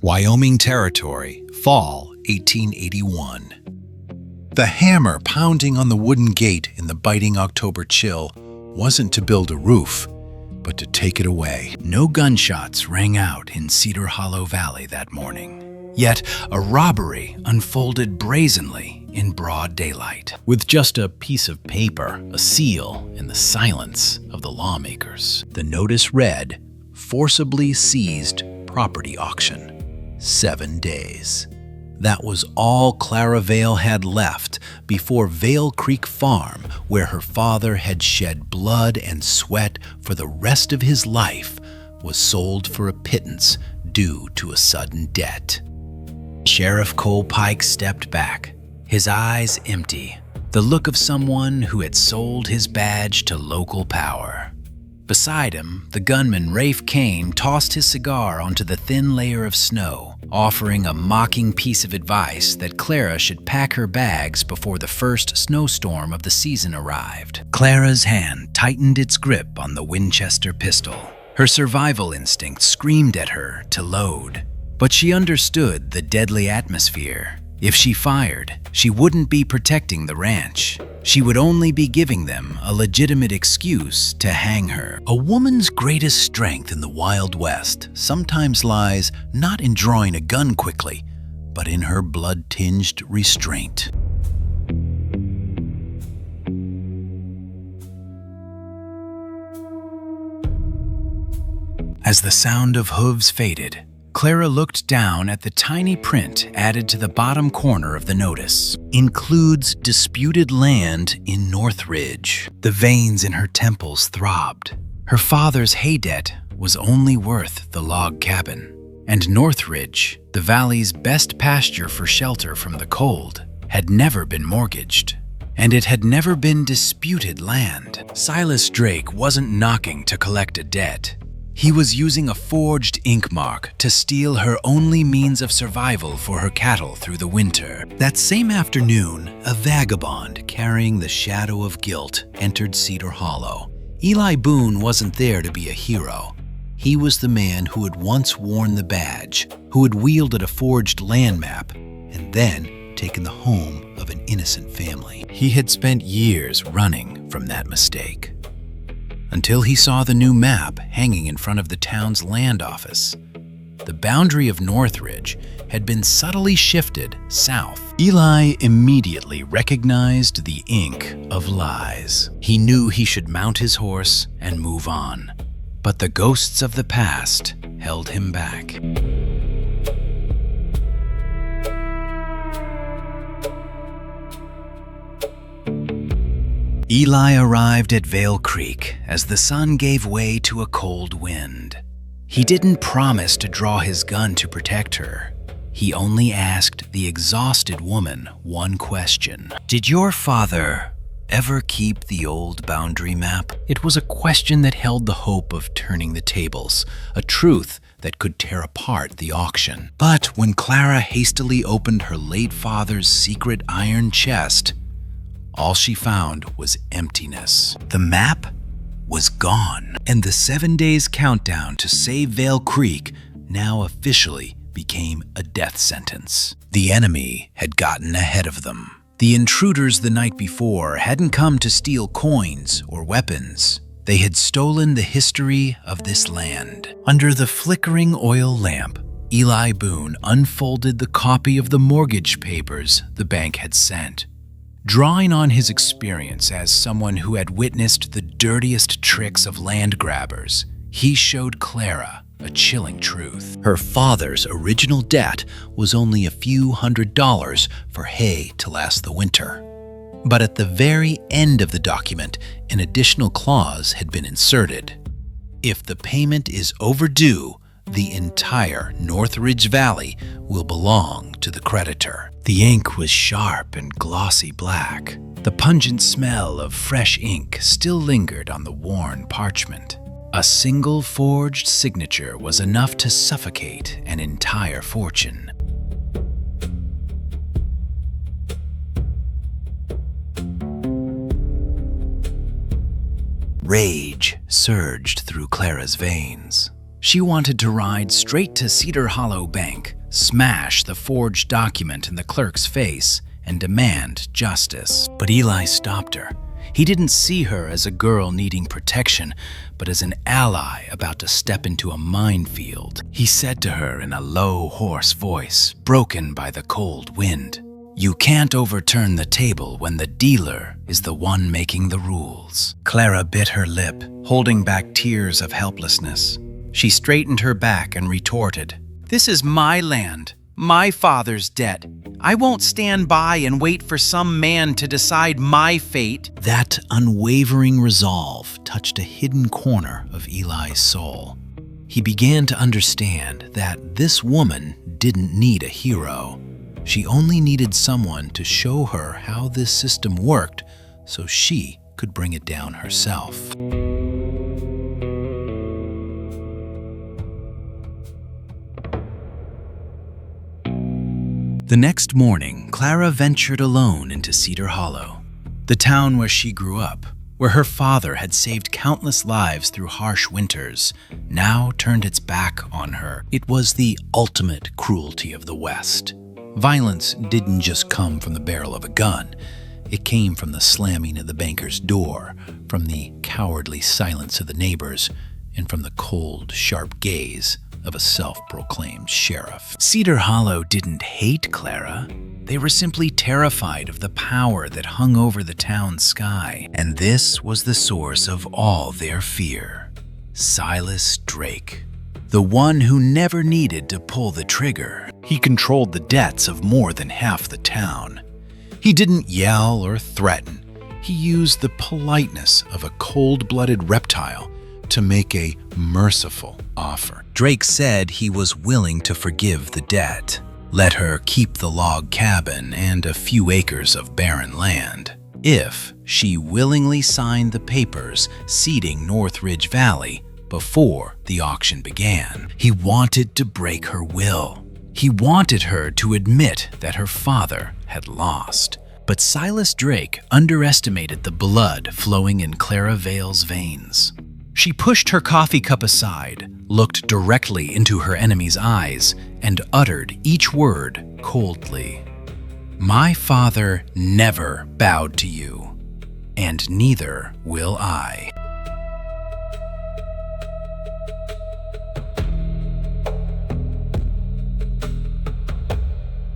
Wyoming Territory, fall 1881. The hammer pounding on the wooden gate in the biting October chill wasn't to build a roof, but to take it away. No gunshots rang out in Cedar Hollow Valley that morning. Yet a robbery unfolded brazenly in broad daylight, with just a piece of paper, a seal, and the silence of the lawmakers. The notice read, "Forcibly seized property auction. 7 days." That was all Clara Vale had left before Vale Creek Farm, where her father had shed blood and sweat for the rest of his life, was sold for a pittance due to a sudden debt. Sheriff Cole Pike stepped back, his eyes empty, the look of someone who had sold his badge to local power. Beside him, the gunman Rafe Kane tossed his cigar onto the thin layer of snow, offering a mocking piece of advice that Clara should pack her bags before the first snowstorm of the season arrived. Clara's hand tightened its grip on the Winchester pistol. Her survival instinct screamed at her to load, but she understood the deadly atmosphere. If she fired, she wouldn't be protecting the ranch. She would only be giving them a legitimate excuse to hang her. A woman's greatest strength in the Wild West sometimes lies not in drawing a gun quickly, but in her blood-tinged restraint. As the sound of hooves faded, Clara looked down at the tiny print added to the bottom corner of the notice. "Includes disputed land in Northridge." The veins in her temples throbbed. Her father's hay debt was only worth the log cabin. And Northridge, the valley's best pasture for shelter from the cold, had never been mortgaged. And it had never been disputed land. Silas Drake wasn't knocking to collect a debt. He was using a forged ink mark to steal her only means of survival for her cattle through the winter. That same afternoon, a vagabond carrying the shadow of guilt entered Cedar Hollow. Eli Boone wasn't there to be a hero. He was the man who had once worn the badge, who had wielded a forged land map, and then taken the home of an innocent family. He had spent years running from that mistake, until he saw the new map hanging in front of the town's land office. The boundary of Northridge had been subtly shifted south. Eli immediately recognized the ink of lies. He knew he should mount his horse and move on, but the ghosts of the past held him back. Eli arrived at Vale Creek as the sun gave way to a cold wind. He didn't promise to draw his gun to protect her. He only asked the exhausted woman one question. "Did your father ever keep the old boundary map?" It was a question that held the hope of turning the tables, a truth that could tear apart the auction. But when Clara hastily opened her late father's secret iron chest, all she found was emptiness. The map was gone, and the 7 days countdown to save Vale Creek now officially became a death sentence. The enemy had gotten ahead of them. The intruders the night before hadn't come to steal coins or weapons. They had stolen the history of this land. Under the flickering oil lamp, Eli Boone unfolded the copy of the mortgage papers the bank had sent. Drawing on his experience as someone who had witnessed the dirtiest tricks of land grabbers, he showed Clara a chilling truth. Her father's original debt was only a few $100s for hay to last the winter. But at the very end of the document, an additional clause had been inserted. If the payment is overdue, the entire Northridge Valley will belong to the creditor. The ink was sharp and glossy black. The pungent smell of fresh ink still lingered on the worn parchment. A single forged signature was enough to suffocate an entire fortune. Rage surged through Clara's veins. She wanted to ride straight to Cedar Hollow Bank, smash the forged document in the clerk's face, and demand justice. But Eli stopped her. He didn't see her as a girl needing protection, but as an ally about to step into a minefield. He said to her in a low, hoarse voice, broken by the cold wind, "You can't overturn the table when the dealer is the one making the rules." Clara bit her lip, holding back tears of helplessness. She straightened her back and retorted, "This is my land, my father's debt. I won't stand by and wait for some man to decide my fate." That unwavering resolve touched a hidden corner of Eli's soul. He began to understand that this woman didn't need a hero. She only needed someone to show her how this system worked so she could bring it down herself. The next morning, Clara ventured alone into Cedar Hollow, the town where she grew up, where her father had saved countless lives through harsh winters, now turned its back on her. It was the ultimate cruelty of the West. Violence didn't just come from the barrel of a gun. It came from the slamming of the banker's door, from the cowardly silence of the neighbors, and from the cold, sharp gaze of a self-proclaimed sheriff. Cedar Hollow didn't hate Clara. They were simply terrified of the power that hung over the town's sky. And this was the source of all their fear. Silas Drake, the one who never needed to pull the trigger. He controlled the debts of more than half the town. He didn't yell or threaten. He used the politeness of a cold-blooded reptile to make a merciful offer. Drake said he was willing to forgive the debt, let her keep the log cabin and a few acres of barren land, if she willingly signed the papers ceding Northridge Valley before the auction began. He wanted to break her will. He wanted her to admit that her father had lost. But Silas Drake underestimated the blood flowing in Clara Vale's veins. She pushed her coffee cup aside, looked directly into her enemy's eyes, and uttered each word coldly. "My father never bowed to you, and neither will I."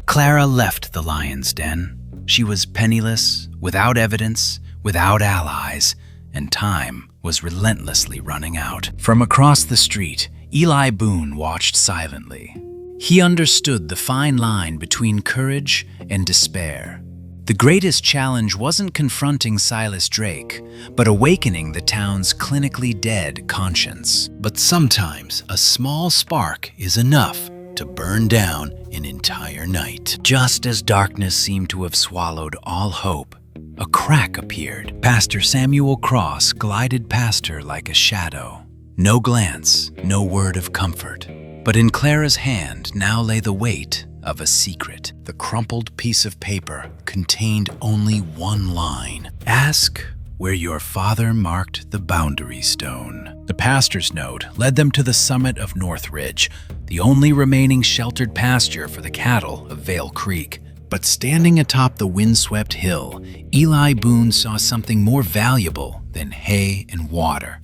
Clara left the lion's den. She was penniless, without evidence, without allies, and time was relentlessly running out. From across the street, Eli Boone watched silently. He understood the fine line between courage and despair. The greatest challenge wasn't confronting Silas Drake, but awakening the town's clinically dead conscience. But sometimes a small spark is enough to burn down an entire night. Just as darkness seemed to have swallowed all hope, a crack appeared. Pastor Samuel Cross glided past her like a shadow. No glance, no word of comfort. But in Clara's hand now lay the weight of a secret. The crumpled piece of paper contained only one line. "Ask where your father marked the boundary stone." The pastor's note led them to the summit of Northridge, the only remaining sheltered pasture for the cattle of Vale Creek. But standing atop the windswept hill, Eli Boone saw something more valuable than hay and water.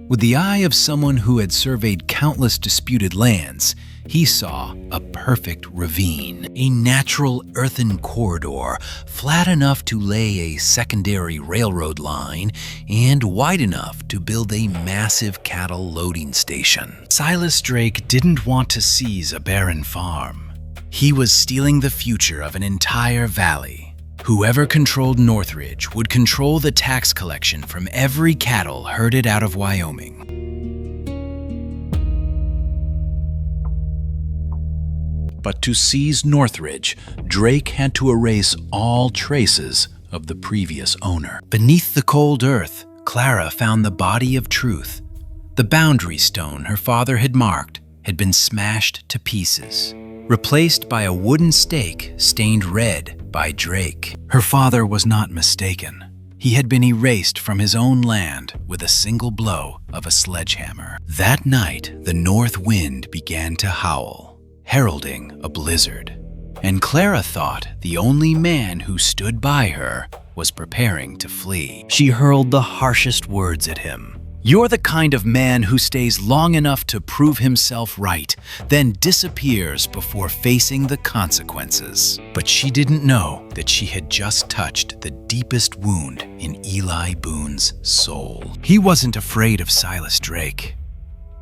With the eye of someone who had surveyed countless disputed lands, he saw a perfect ravine, a natural earthen corridor, flat enough to lay a secondary railroad line and wide enough to build a massive cattle loading station. Silas Drake didn't want to seize a barren farm. He was stealing the future of an entire valley. Whoever controlled Northridge would control the tax collection from every cattle herded out of Wyoming. But to seize Northridge, Drake had to erase all traces of the previous owner. Beneath the cold earth, Clara found the body of truth. The boundary stone her father had marked had been smashed to pieces, replaced by a wooden stake stained red by Drake. Her father was not mistaken. He had been erased from his own land with a single blow of a sledgehammer. That night, the north wind began to howl, heralding a blizzard. And Clara thought the only man who stood by her was preparing to flee. She hurled the harshest words at him. "You're the kind of man who stays long enough to prove himself right, then disappears before facing the consequences." But she didn't know that she had just touched the deepest wound in Eli Boone's soul. He wasn't afraid of Silas Drake.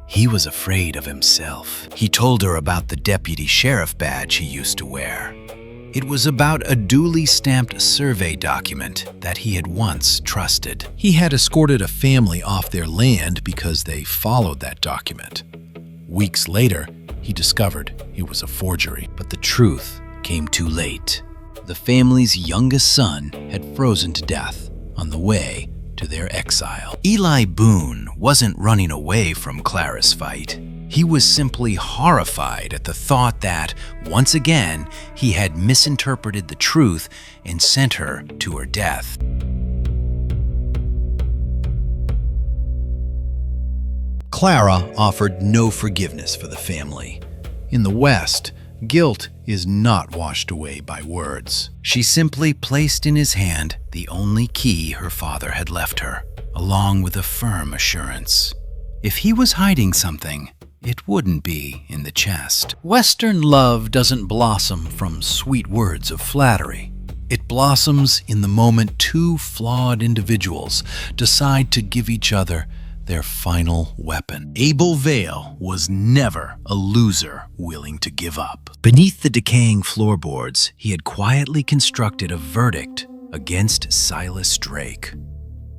He was afraid of himself. He told her about the deputy sheriff badge he used to wear. It was about a duly stamped survey document that he had once trusted. He had escorted a family off their land because they followed that document. Weeks later, he discovered it was a forgery. But the truth came too late. The family's youngest son had frozen to death on the way to their exile. Eli Boone wasn't running away from Clara's fight. He was simply horrified at the thought that, once again, he had misinterpreted the truth and sent her to her death. Clara offered no forgiveness for the family. In the West, guilt is not washed away by words. She simply placed in his hand the only key her father had left her, along with a firm assurance. If he was hiding something, it wouldn't be in the chest. Western love doesn't blossom from sweet words of flattery. It blossoms in the moment two flawed individuals decide to give each other their final weapon. Abel Vale was never a loser willing to give up. Beneath the decaying floorboards, he had quietly constructed a verdict against Silas Drake.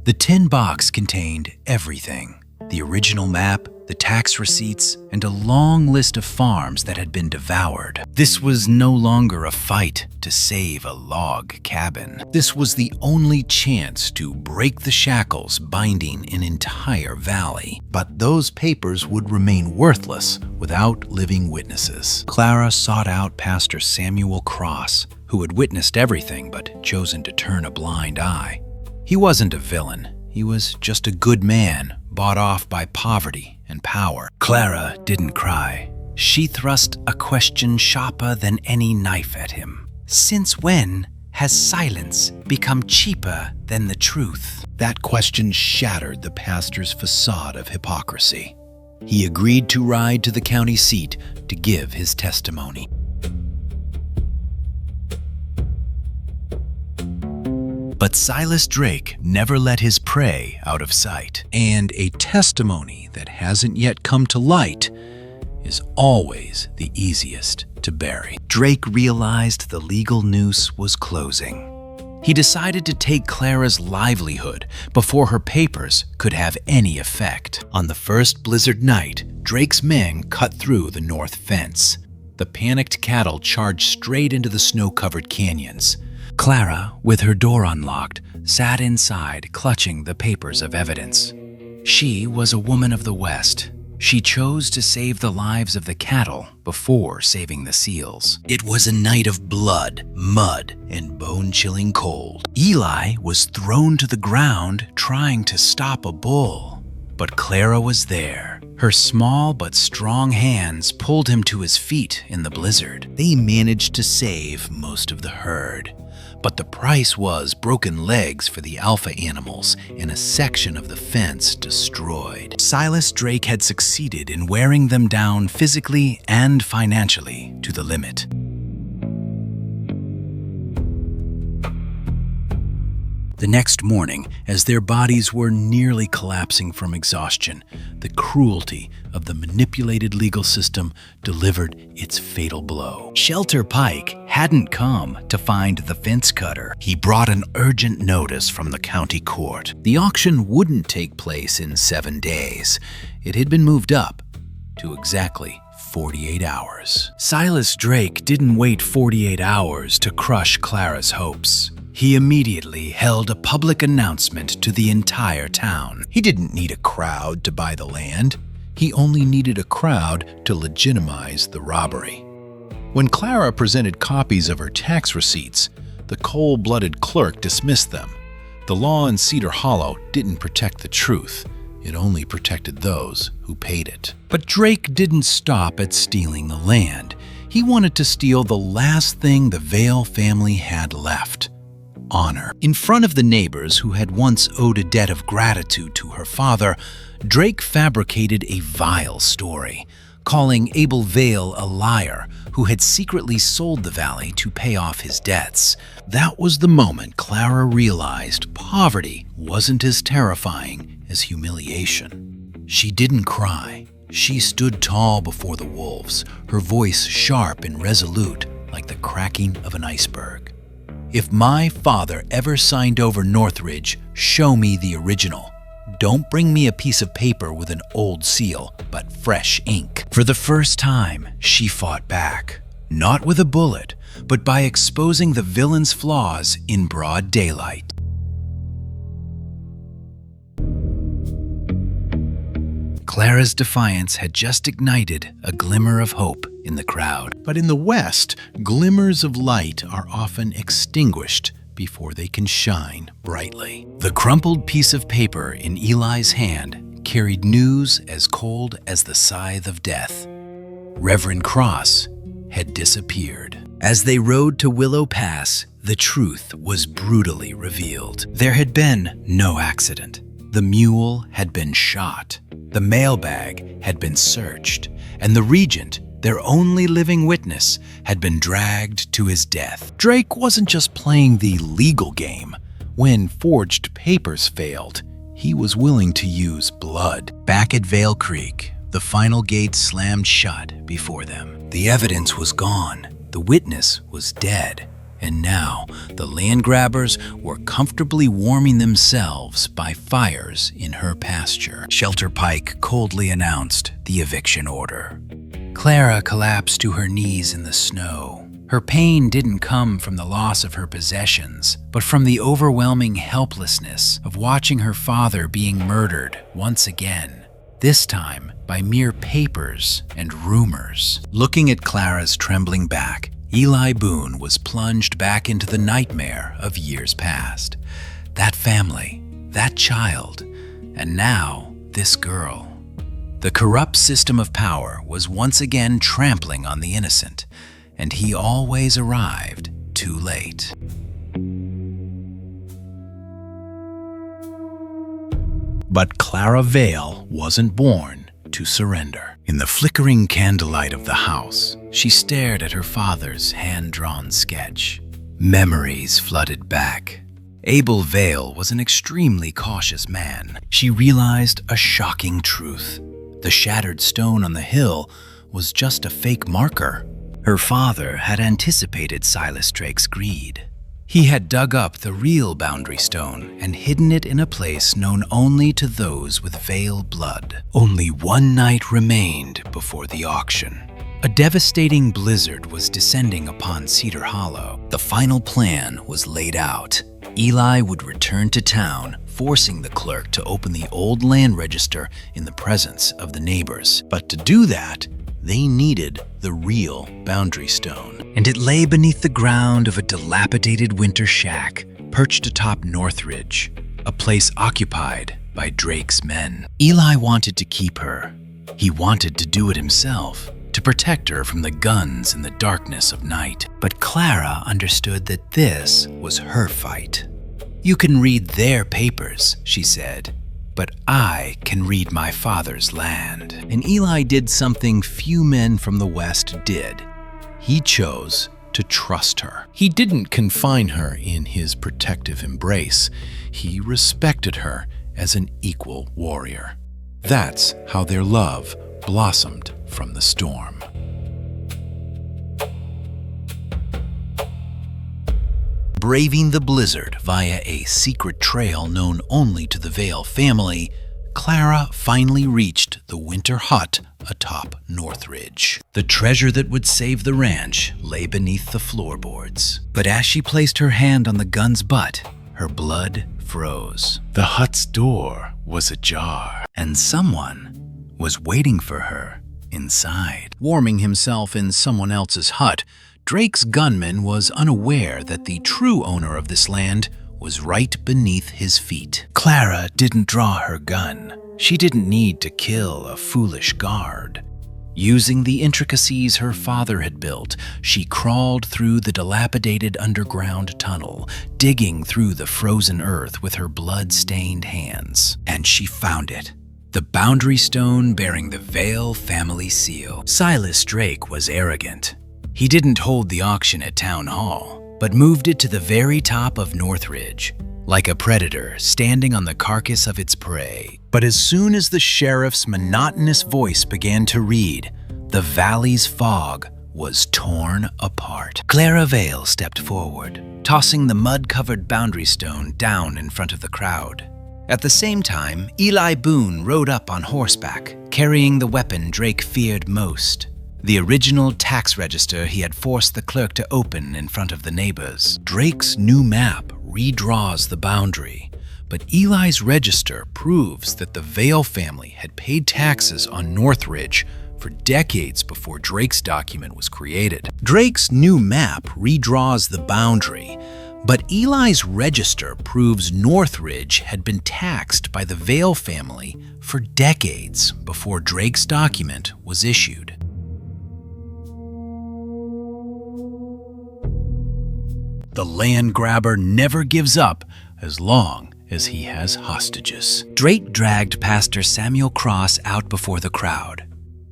The tin box contained everything: the original map, the tax receipts, and a long list of farms that had been devoured. This was no longer a fight to save a log cabin. This was the only chance to break the shackles binding an entire valley. But those papers would remain worthless without living witnesses. Clara sought out Pastor Samuel Cross, who had witnessed everything but chosen to turn a blind eye. He wasn't a villain. He was just a good man, bought off by poverty and power. Clara didn't cry. She thrust a question sharper than any knife at him. Since when has silence become cheaper than the truth? That question shattered the pastor's facade of hypocrisy. He agreed to ride to the county seat to give his testimony. But Silas Drake never let his prey out of sight. And a testimony that hasn't yet come to light is always the easiest to bury. Drake realized the legal noose was closing. He decided to take Clara's livelihood before her papers could have any effect. On the first blizzard night, Drake's men cut through the north fence. The panicked cattle charged straight into the snow-covered canyons. Clara, with her door unlocked, sat inside, clutching the papers of evidence. She was a woman of the West. She chose to save the lives of the cattle before saving the seals. It was a night of blood, mud, and bone-chilling cold. Eli was thrown to the ground trying to stop a bull. But Clara was there. Her small but strong hands pulled him to his feet in the blizzard. They managed to save most of the herd. But the price was broken legs for the alpha animals and a section of the fence destroyed. Silas Drake had succeeded in wearing them down physically and financially to the limit. The next morning, as their bodies were nearly collapsing from exhaustion, the cruelty of the manipulated legal system delivered its fatal blow. Shelter Pike hadn't come to find the fence cutter. He brought an urgent notice from the county court. The auction wouldn't take place in 7 days. It had been moved up to exactly 48 hours. Silas Drake didn't wait 48 hours to crush Clara's hopes. He immediately held a public announcement to the entire town. He didn't need a crowd to buy the land. He only needed a crowd to legitimize the robbery. When Clara presented copies of her tax receipts, the cold-blooded clerk dismissed them. The law in Cedar Hollow didn't protect the truth. It only protected those who paid it. But Drake didn't stop at stealing the land. He wanted to steal the last thing the Vale family had left: honor. In front of the neighbors who had once owed a debt of gratitude to her father, Drake fabricated a vile story, calling Abel Vale a liar who had secretly sold the valley to pay off his debts. That was the moment Clara realized poverty wasn't as terrifying as humiliation. She didn't cry. She stood tall before the wolves, her voice sharp and resolute like the cracking of an iceberg. If my father ever signed over Northridge, show me the original. Don't bring me a piece of paper with an old seal, but fresh ink. For the first time, she fought back. Not with a bullet, but by exposing the villain's flaws in broad daylight. Clara's defiance had just ignited a glimmer of hope in the crowd. But in the West, glimmers of light are often extinguished before they can shine brightly. The crumpled piece of paper in Eli's hand carried news as cold as the scythe of death. Reverend Cross had disappeared. As they rode to Willow Pass, the truth was brutally revealed. There had been no accident. The mule had been shot. The mailbag had been searched, and the regent, their only living witness, had been dragged to his death. Drake wasn't just playing the legal game. When forged papers failed, he was willing to use blood. Back at Vale Creek, the final gate slammed shut before them. The evidence was gone. The witness was dead. And now, the land grabbers were comfortably warming themselves by fires in her pasture. Shelter Pike coldly announced the eviction order. Clara collapsed to her knees in the snow. Her pain didn't come from the loss of her possessions, but from the overwhelming helplessness of watching her father being murdered once again, this time by mere papers and rumors. Looking at Clara's trembling back, Eli Boone was plunged back into the nightmare of years past. That family, that child, and now this girl. The corrupt system of power was once again trampling on the innocent, and he always arrived too late. But Clara Vale wasn't born to surrender. In the flickering candlelight of the house, she stared at her father's hand-drawn sketch. Memories flooded back. Abel Vale was an extremely cautious man. She realized a shocking truth. The shattered stone on the hill was just a fake marker. Her father had anticipated Silas Drake's greed. He had dug up the real boundary stone and hidden it in a place known only to those with Vale blood. Only one night remained before the auction. A devastating blizzard was descending upon Cedar Hollow. The final plan was laid out. Eli would return to town, forcing the clerk to open the old land register in the presence of the neighbors. But to do that, they needed the real boundary stone. And it lay beneath the ground of a dilapidated winter shack perched atop Northridge, a place occupied by Drake's men. Eli wanted to keep her. He wanted to do it himself, to protect her from the guns in the darkness of night. But Clara understood that this was her fight. "You can read their papers," she said, "but I can read my father's land." And Eli did something few men from the West did. He chose to trust her. He didn't confine her in his protective embrace. He respected her as an equal warrior. That's how their love blossomed from the storm. Braving the blizzard via a secret trail known only to the Vale family, Clara finally reached the winter hut atop Northridge. The treasure that would save the ranch lay beneath the floorboards. But as she placed her hand on the gun's butt, her blood froze. The hut's door was ajar, and someone was waiting for her inside. Warming himself in someone else's hut, Drake's gunman was unaware that the true owner of this land was right beneath his feet. Clara didn't draw her gun. She didn't need to kill a foolish guard. Using the intricacies her father had built, she crawled through the dilapidated underground tunnel, digging through the frozen earth with her blood-stained hands. And she found it. The boundary stone bearing the Vale family seal. Silas Drake was arrogant. He didn't hold the auction at Town Hall, but moved it to the very top of Northridge, like a predator standing on the carcass of its prey. But as soon as the sheriff's monotonous voice began to read, the valley's fog was torn apart. Clara Vale stepped forward, tossing the mud-covered boundary stone down in front of the crowd. At the same time, Eli Boone rode up on horseback, carrying the weapon Drake feared most, the original tax register he had forced the clerk to open in front of the neighbors. Drake's new map redraws the boundary, but Eli's register proves that the Vale family had paid taxes on Northridge for decades before Drake's document was created. Drake's new map redraws the boundary, but Eli's register proves Northridge had been taxed by the Vale family for decades before Drake's document was issued. The land grabber never gives up as long as he has hostages. Drake dragged Pastor Samuel Cross out before the crowd.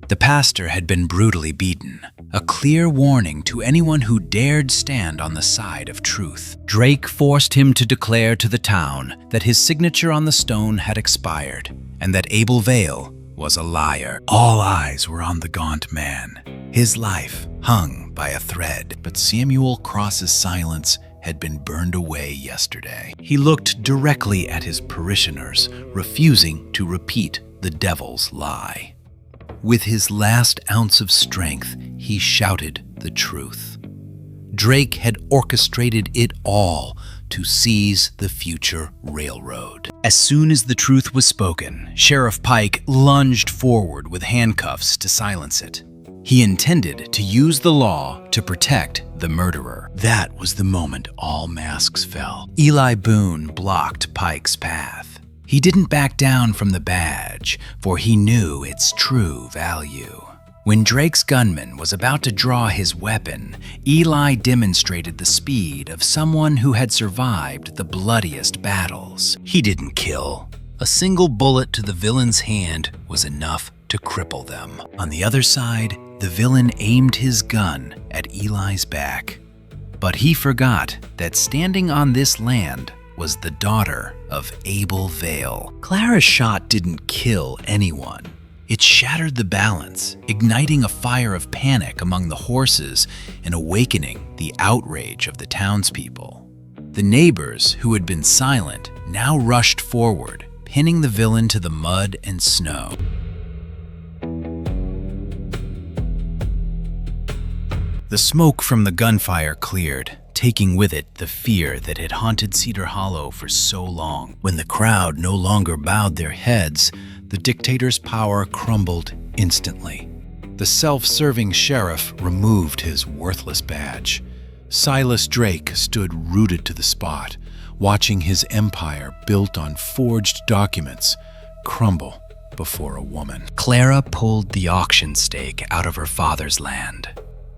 The pastor had been brutally beaten, a clear warning to anyone who dared stand on the side of truth. Drake forced him to declare to the town that his signature on the stone had expired and that Abel Vale was a liar. All eyes were on the gaunt man. His life hung by a thread. But Samuel Cross's silence had been burned away yesterday. He looked directly at his parishioners, refusing to repeat the devil's lie. With his last ounce of strength, he shouted the truth. Drake had orchestrated it all to seize the future railroad. As soon as the truth was spoken, Sheriff Pike lunged forward with handcuffs to silence it. He intended to use the law to protect the murderer. That was the moment all masks fell. Eli Boone blocked Pike's path. He didn't back down from the badge, for he knew its true value. When Drake's gunman was about to draw his weapon, Eli demonstrated the speed of someone who had survived the bloodiest battles. He didn't kill. A single bullet to the villain's hand was enough to cripple them. On the other side, the villain aimed his gun at Eli's back. But he forgot that standing on this land was the daughter of Abel Vale. Clara's shot didn't kill anyone. It shattered the balance, igniting a fire of panic among the horses and awakening the outrage of the townspeople. The neighbors, who had been silent, now rushed forward, pinning the villain to the mud and snow. The smoke from the gunfire cleared, taking with it the fear that had haunted Cedar Hollow for so long. When the crowd no longer bowed their heads, the dictator's power crumbled instantly. The self-serving sheriff removed his worthless badge. Silas Drake stood rooted to the spot, watching his empire built on forged documents crumble before a woman. Clara pulled the auction stake out of her father's land.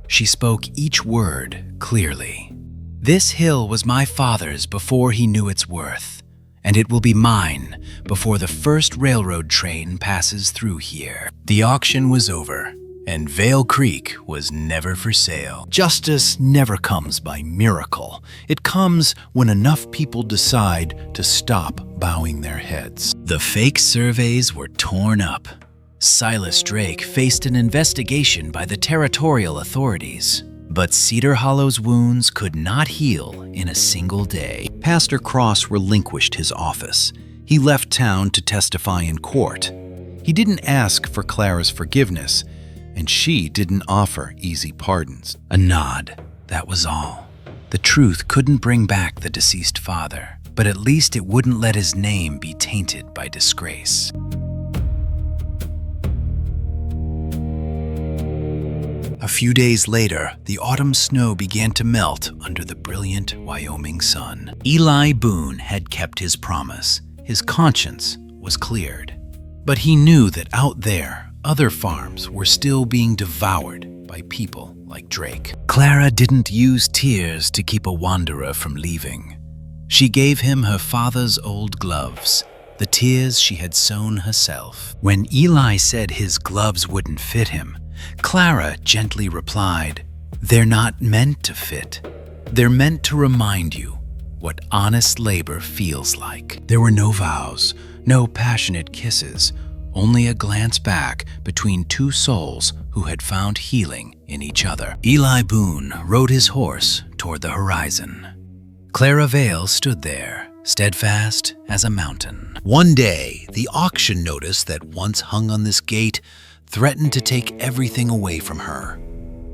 She spoke each word clearly. This hill was my father's before he knew its worth, and it will be mine before the first railroad train passes through here. The auction was over, and Vale Creek was never for sale. Justice never comes by miracle. It comes when enough people decide to stop bowing their heads. The fake surveys were torn up. Silas Drake faced an investigation by the territorial authorities. But Cedar Hollow's wounds could not heal in a single day. Pastor Cross relinquished his office. He left town to testify in court. He didn't ask for Clara's forgiveness, and she didn't offer easy pardons. A nod, that was all. The truth couldn't bring back the deceased father, but at least it wouldn't let his name be tainted by disgrace. A few days later, the autumn snow began to melt under the brilliant Wyoming sun. Eli Boone had kept his promise. His conscience was cleared. But he knew that out there, other farms were still being devoured by people like Drake. Clara didn't use tears to keep a wanderer from leaving. She gave him her father's old gloves, the tears she had sewn herself. When Eli said his gloves wouldn't fit him, Clara gently replied, "They're not meant to fit. They're meant to remind you what honest labor feels like." There were no vows, no passionate kisses, only a glance back between two souls who had found healing in each other. Eli Boone rode his horse toward the horizon. Clara Vale stood there, steadfast as a mountain. One day, the auction notice that once hung on this gate threatened to take everything away from her.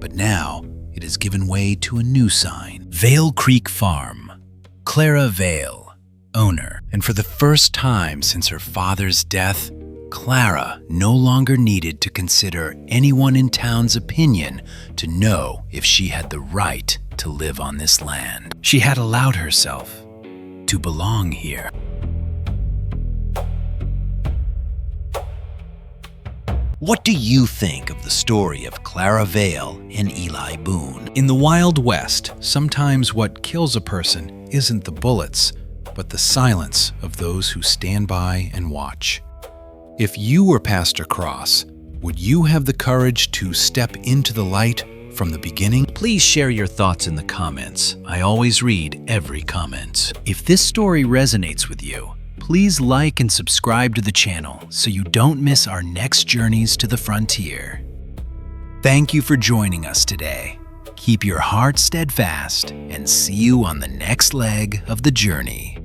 But now, it has given way to a new sign. Vale Creek Farm. Clara Vale, owner. And for the first time since her father's death, Clara no longer needed to consider anyone in town's opinion to know if she had the right to live on this land. She had allowed herself to belong here. What do you think of the story of Clara Vale and Eli Boone? In the Wild West, sometimes what kills a person isn't the bullets, but the silence of those who stand by and watch. If you were Pastor Cross, would you have the courage to step into the light from the beginning? Please share your thoughts in the comments. I always read every comment. If this story resonates with you, please like and subscribe to the channel so you don't miss our next journeys to the frontier. Thank you for joining us today. Keep your heart steadfast and see you on the next leg of the journey.